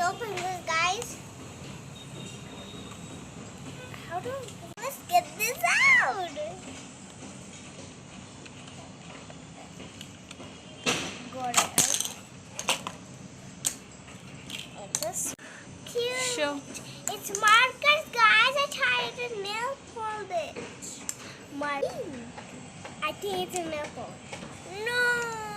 open this, guys. Let's get this out. Got it out. And this cute. Show. It's markers, guys. I tried to nail polish. I think it's a nail polish. No.